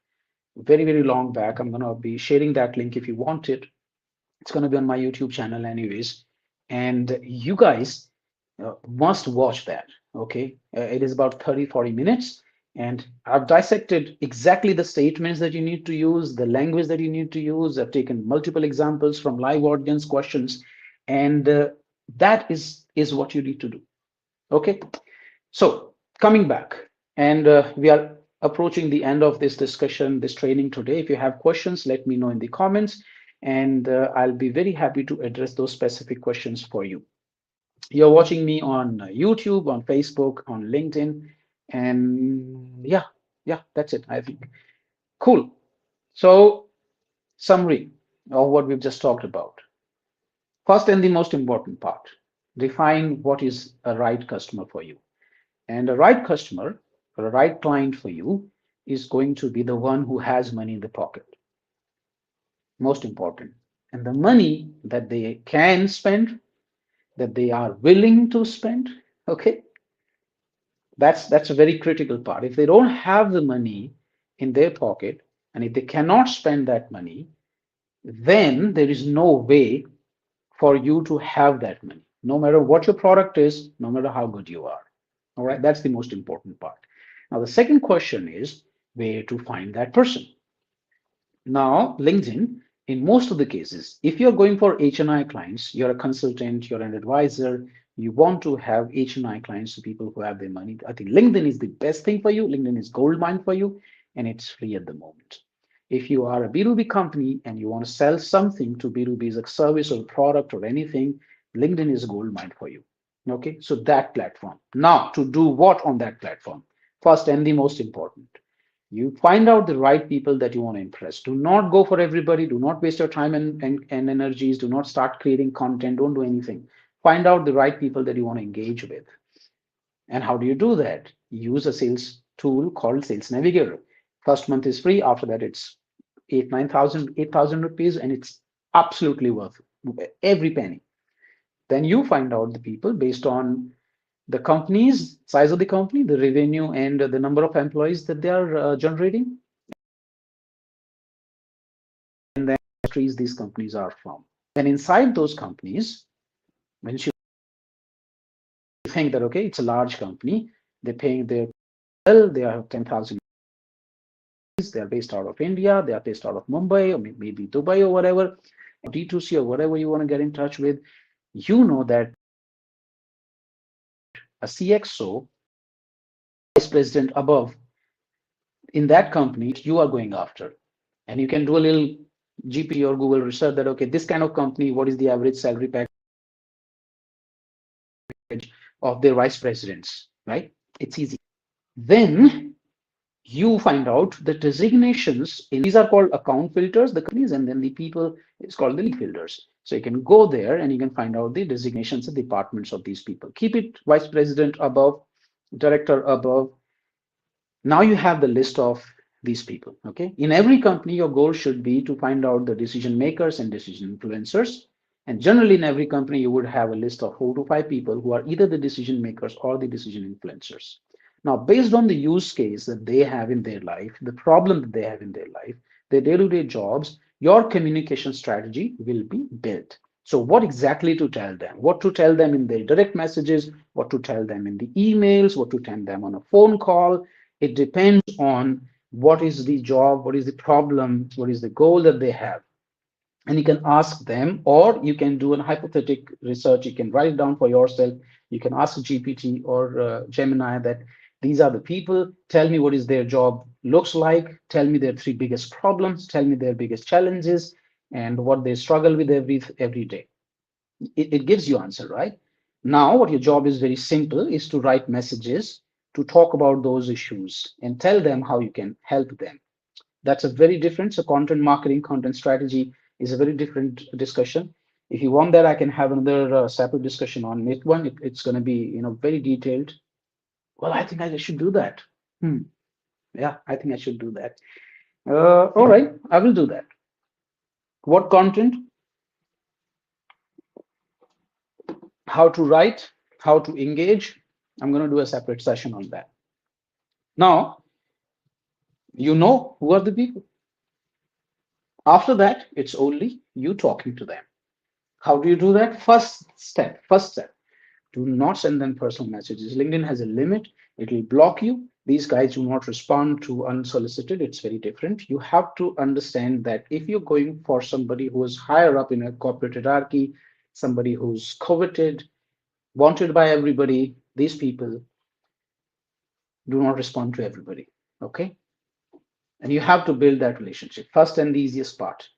very, very long back. I'm going to be sharing that link if you want it. It's going to be on my YouTube channel, anyways. And you guys must watch that. Okay. It is about 30-40 minutes. And I've dissected exactly the statements that you need to use, the language that you need to use. I've taken multiple examples from live audience questions. And that is what you need to do. Okay. So coming back, and we are approaching the end of this discussion, this training today. If you have questions, let me know in the comments, and I'll be very happy to address those specific questions for you. You're watching me on YouTube, on Facebook, on LinkedIn, and yeah, that's it, I think. Cool. So summary of what we've just talked about. First and the most important part, define what is a right customer for you. And a right customer or a right client for you is going to be the one who has money in the pocket, most important. And the money that they can spend, that they are willing to spend, okay, that's a very critical part. If they don't have the money in their pocket, and if they cannot spend that money, then there is no way for you to have that money, no matter what your product is, no matter how good you are. All right, that's the most important part. Now, the second question is where to find that person. Now, LinkedIn, in most of the cases, if you're going for HNI clients, you're a consultant, you're an advisor, you want to have HNI clients, to people who have their money. I think LinkedIn is the best thing for you. LinkedIn is gold mine for you, and it's free at the moment. If you are a B2B company and you want to sell something to B2B as a service or product or anything, LinkedIn is a gold mine for you. Okay, so that platform. Now, to do what on that platform? First and the most important, you find out the right people that you want to impress. Do not go for everybody. Do not waste your time and energies. Do not start creating content. Don't do anything. Find out the right people that you want to engage with. And how do you do that? Use a sales tool called Sales Navigator. First month is free. After that, it's 8,000 rupees, and it's absolutely worth every penny. Then you find out the people based on the company's size of the company, the revenue, and the number of employees that they are generating, and then industries these companies are from. And inside those companies, when you think that, okay, it's a large company, they're paying their well, they have 10,000, they are based out of India, they are based out of Mumbai, or maybe Dubai or whatever, D2C or whatever you want to get in touch with, you know that a CXO, vice president above in that company, you are going after. And you can do a little GPT or Google research that, okay, this kind of company, what is the average salary package of their vice presidents, right? It's easy. Then you find out the designations in these are called account filters, the companies, and then the people is called the lead filters. So you can go there and you can find out the designations and departments of these people. Keep it vice president above, director above. Now you have the list of these people. Okay. In every company, your goal should be to find out the decision makers and decision influencers. And generally, in every company, you would have a list of 4 to 5 people who are either the decision makers or the decision influencers. Now, based on the use case that they have in their life, the problem that they have in their life, their day-to-day jobs, your communication strategy will be built. So, what exactly to tell them? What to tell them in their direct messages? What to tell them in the emails? What to tell them on a phone call? It depends on what is the job, what is the problem, what is the goal that they have. And you can ask them, or you can do a hypothetical research. You can write it down for yourself. You can ask GPT or Gemini that these are the people. Tell me what is their job looks like. Tell me their 3 biggest problems. Tell me their biggest challenges and what they struggle with every day. It gives you answer, right? Now, what your job is very simple is to write messages to talk about those issues and tell them how you can help them. That's a very different. So content marketing, content strategy is a very different discussion. If you want that, I can have another separate discussion on it. It's going to be, very detailed. Well, I think I should do that. Hmm. Yeah, I think I should do that. All right, I will do that. What content, how to write, how to engage. I'm going to do a separate session on that. Now, you know who are the people. After that, it's only you talking to them. How do you do that? First step, do not send them personal messages. LinkedIn has a limit. It will block you. These guys do not respond to unsolicited. It's very different. You have to understand that if you're going for somebody who is higher up in a corporate hierarchy, somebody who's coveted, wanted by everybody, these people do not respond to everybody. Okay. And you have to build that relationship. First and the easiest part.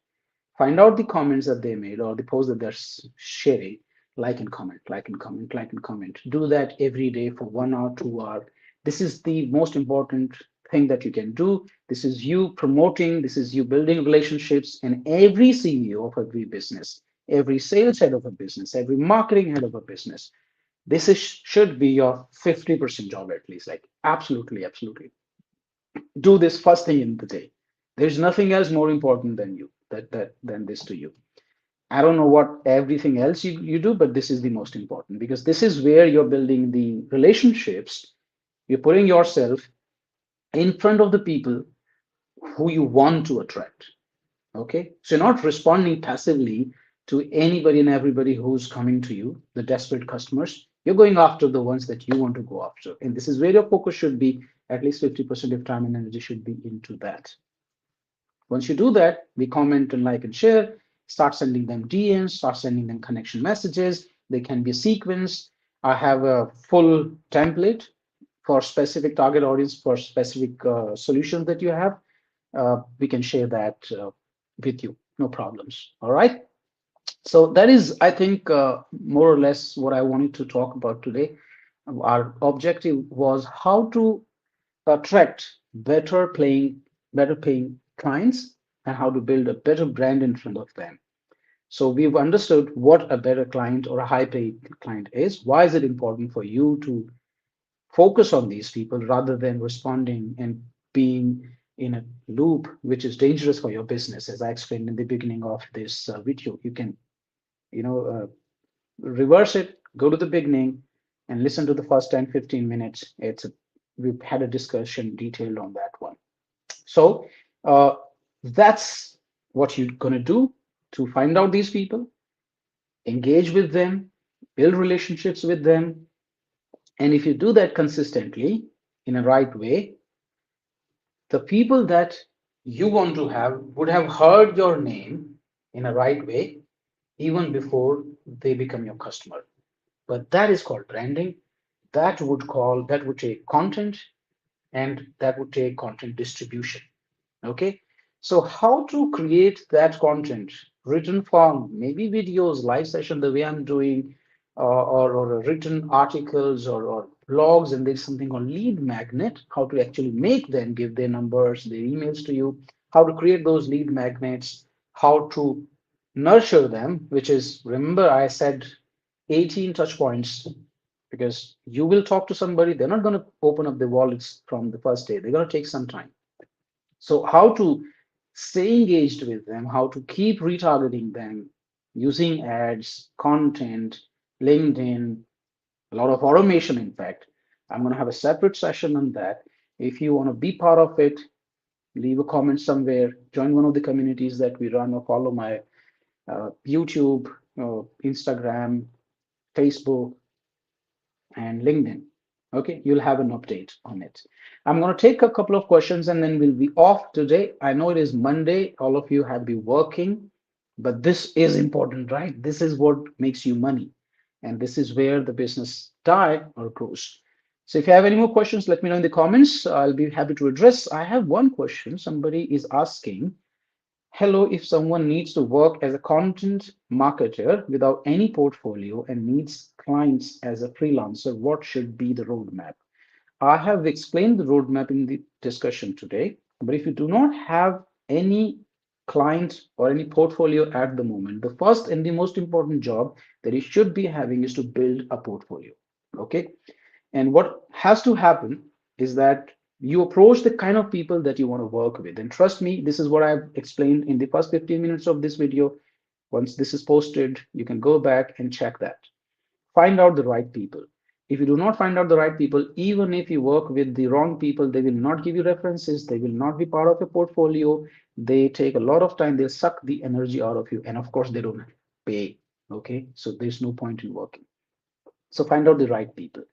Find out the comments that they made or the post that they're sharing. Like and comment, like and comment, like and comment. Do that every day for 1 hour, 2 hour. This is the most important thing that you can do. This is you promoting, this is you building relationships. And every CEO of every business, every sales head of a business, every marketing head of a business, this should be your 50% job at least. Like absolutely, absolutely. do this first thing in the day. There's nothing else more important than you, than this to you. I don't know what everything else you do, but this is the most important because this is where you're building the relationships. You're putting yourself in front of the people who you want to attract. Okay. So you're not responding passively to anybody and everybody who's coming to you, the desperate customers. You're going after the ones that you want to go after. And this is where your focus should be. At least 50% of time and energy should be into that. Once you do that, we comment and like and share, start sending them DMs, start sending them connection messages. They can be a sequence. I have a full template for specific target audience for specific solutions that you have. We can share that with you, no problems. All right. So that is, I think, more or less what I wanted to talk about today. Our objective was how to attract better paying clients and how to build a better brand in front of them. So we've understood what a better client or a high paid client is. Why is it important for you to focus on these people rather than responding and being in a loop, which is dangerous for your business? As I explained in the beginning of this video, you can, you know, reverse it, go to the beginning and listen to the first 10-15 minutes. We've had a discussion detailed on that one. So that's what you're going to do to find out these people, engage with them, build relationships with them. And if you do that consistently in a right way, the people that you want to have would have heard your name in a right way even before they become your customer. But that is called branding. That would take content, and that would take content distribution. Okay. So how to create that content, written form, maybe videos, live session, the way I'm doing, or written articles or blogs, and there's something called lead magnet, how to actually make them give their numbers, their emails to you, how to create those lead magnets, how to nurture them, which is, remember I said 18 touch points, because you will talk to somebody, they're not going to open up their wallets from the first day. They're going to take some time. So how to stay engaged with them, how to keep retargeting them using ads, content, LinkedIn, a lot of automation, in fact. I'm going to have a separate session on that. If you want to be part of it, leave a comment somewhere, join one of the communities that we run, or follow my YouTube, Instagram, Facebook, and LinkedIn. Okay, you'll have an update on it. I'm going to take a couple of questions and then we'll be off today. I know it is Monday. All of you have been working, but this is important, right? This is what makes you money. And this is where the business die or grows. So if you have any more questions, let me know in the comments. I'll be happy to address. I have one question. Somebody is asking, hello, if someone needs to work as a content marketer without any portfolio and needs clients as a freelancer, what should be the roadmap? I have explained the roadmap in the discussion today, but if you do not have any client or any portfolio at the moment, the first and the most important job that you should be having is to build a portfolio. Okay. And what has to happen is that you approach the kind of people that you want to work with. And trust me, this is what I've explained in the first 15 minutes of this video. Once this is posted, you can go back and check that. Find out the right people. If you do not find out the right people, even if you work with the wrong people, they will not give you references. They will not be part of your portfolio. They take a lot of time. They'll suck the energy out of you. And of course, they don't pay. Okay. So there's no point in working. So find out the right people.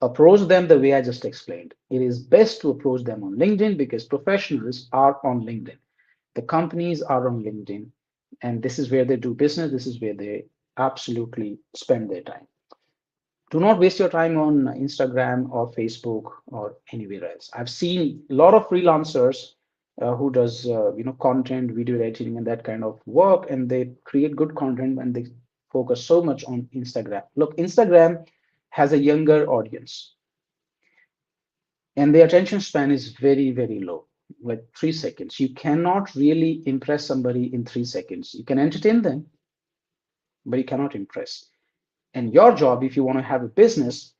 Approach them the way I just explained. It is best to approach them on LinkedIn because professionals are on LinkedIn. The companies are on LinkedIn. And this is where they do business. This is where they absolutely spend their time. Do not waste your time on Instagram or Facebook or anywhere else. I've seen a lot of freelancers who does content, video editing, and that kind of work, and they create good content and they focus so much on Instagram. Look, Instagram has a younger audience, and the attention span is very, very low, like 3 seconds. You cannot really impress somebody in 3 seconds. You can entertain them, but you cannot impress. And your job, if you want to have a business,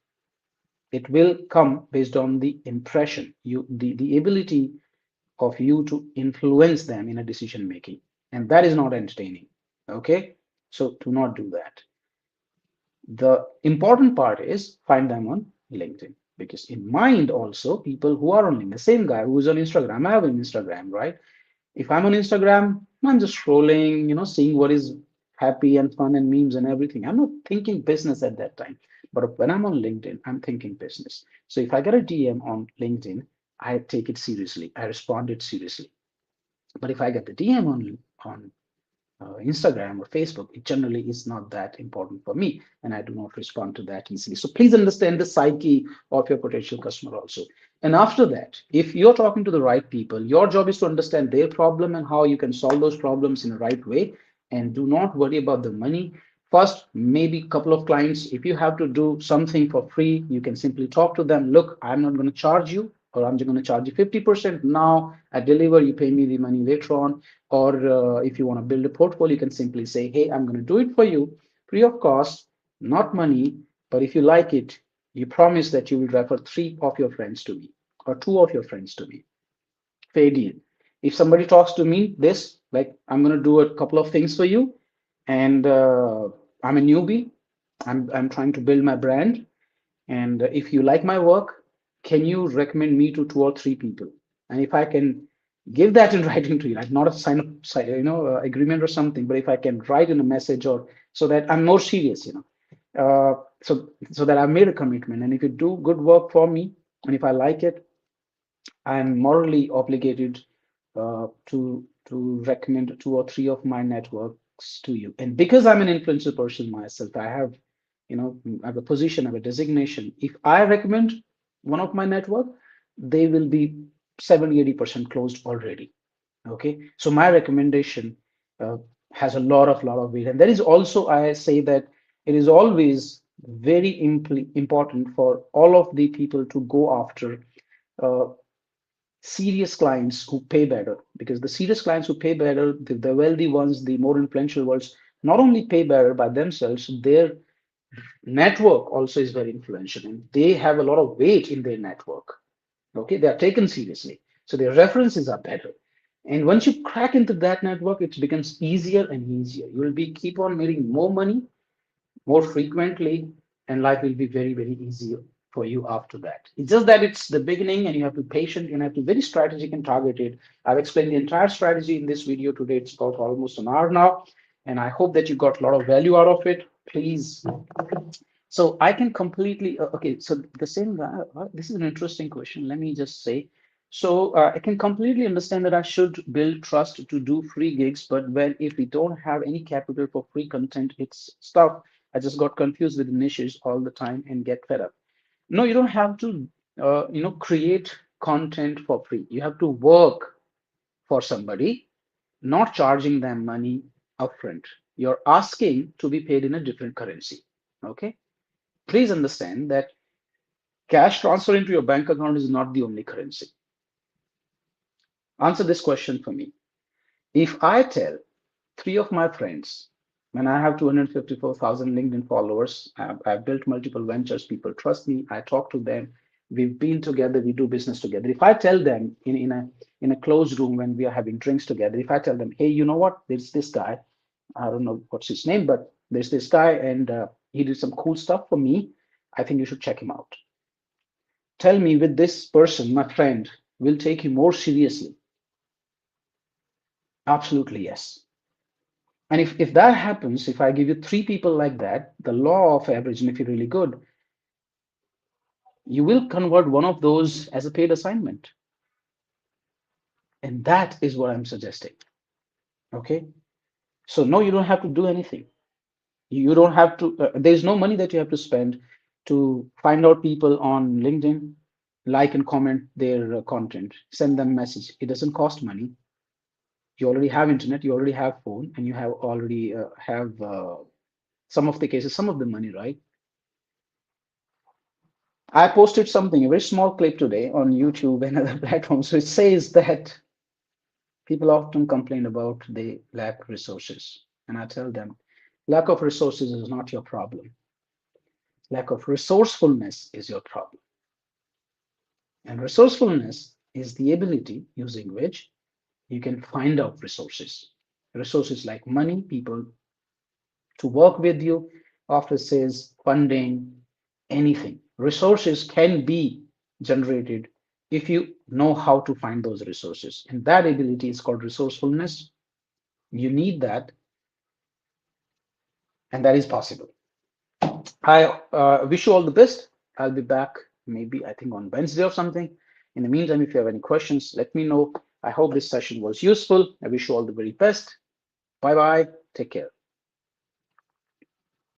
It will come based on the impression, the ability of you to influence them in a decision making. And that is not entertaining. Okay. So do not do that. The important part is find them on LinkedIn, because in mind also people who are on LinkedIn, the same guy who is on Instagram, I have an Instagram, right? If I'm on Instagram, I'm just scrolling, seeing what is happy and fun and memes and everything. I'm not thinking business at that time. But when I'm on LinkedIn, I'm thinking business. So if I get a DM on LinkedIn, I take it seriously. I respond it seriously. But if I get the DM on Instagram or Facebook, it generally is not that important for me, and I do not respond to that easily. So please understand the psyche of your potential customer also. And after that, if you're talking to the right people, your job is to understand their problem and how you can solve those problems in the right way. And do not worry about the money. First, maybe a couple of clients, if you have to do something for free, you can simply talk to them. Look, I'm not going to charge you, or I'm just going to charge you 50% now. I deliver, you pay me the money later on. Or if you want to build a portfolio, you can simply say, hey, I'm going to do it for you free of cost, not money. But if you like it, you promise that you will refer three of your friends to me or two of your friends to me. Fair deal. If somebody talks to me this, like, I'm going to do a couple of things for you, and I'm a newbie, I'm trying to build my brand, and if you like my work, can you recommend me to two or three people? And if I can give that in writing to you, like not a sign of agreement or something, but if I can write in a message, or so that I'm more serious, so that I've made a commitment. And if you do good work for me, and if I like it, I'm morally obligated to recommend two or three of my networks to you. And because I'm an influential person myself, I have a position, I have a designation. If I recommend one of my network, they will be 70, 80% closed already. Okay, so my recommendation uh, has a lot of weight. And that is also, I say that it is always very important for all of the people to go after uh, serious clients who pay better, because the serious clients who pay better, the wealthy ones, the more influential ones, not only pay better by themselves, their network also is very influential, and they have a lot of weight in their network. Okay, they are taken seriously, so their references are better. And once you crack into that network, it becomes easier and easier. You will be keep on making more money more frequently, and life will be very, very easy for you after that. It's just that it's the beginning, and you have to be patient, you have to be very strategic and targeted. I've explained the entire strategy in this video today. It's about almost an hour now, and I hope that you got a lot of value out of it. Please. So I can completely, okay, so the same guy, this is an interesting question. Let me just say, so I can completely understand that I should build trust to do free gigs, but when if we don't have any capital for free content, it's stuff. I just got confused with the niches all the time and get fed up. No, you don't have to, create content for free. You have to work for somebody, not charging them money upfront. You're asking to be paid in a different currency. Okay, please understand that cash transfer into your bank account is not the only currency. Answer this question for me. If I tell three of my friends, when I have 254,000 LinkedIn followers, I've built multiple ventures, people trust me, I talk to them, we've been together, we do business together. If I tell them in a closed room when we are having drinks together, if I tell them, hey, you know what, there's this guy, I don't know what's his name, but there's this guy, and he did some cool stuff for me. I think you should check him out. Tell me, with this person, my friend, will take you more seriously? Absolutely, yes. And if that happens, if I give you three people like that, the law of average, and if you're really good, you will convert one of those as a paid assignment. And that is what I'm suggesting. Okay. So, no, you don't have to do anything. You don't have to, there's no money that you have to spend to find out people on LinkedIn, like and comment their content, send them a message. It doesn't cost money. You already have internet, you already have phone, and you have already have some of the cases, some of the money, right? I posted something, a very small clip today on YouTube and other platforms. So it says that people often complain about they lack resources. And I tell them, lack of resources is not your problem. Lack of resourcefulness is your problem. And resourcefulness is the ability using which you can find out resources. Resources like money, people to work with you, offices, funding, anything. Resources can be generated if you know how to find those resources. And that ability is called resourcefulness. You need that, and that is possible. I wish you all the best. I'll be back maybe, I think, on Wednesday or something. In the meantime, if you have any questions, let me know. I hope this session was useful. I wish you all the very best. Bye bye. Take care.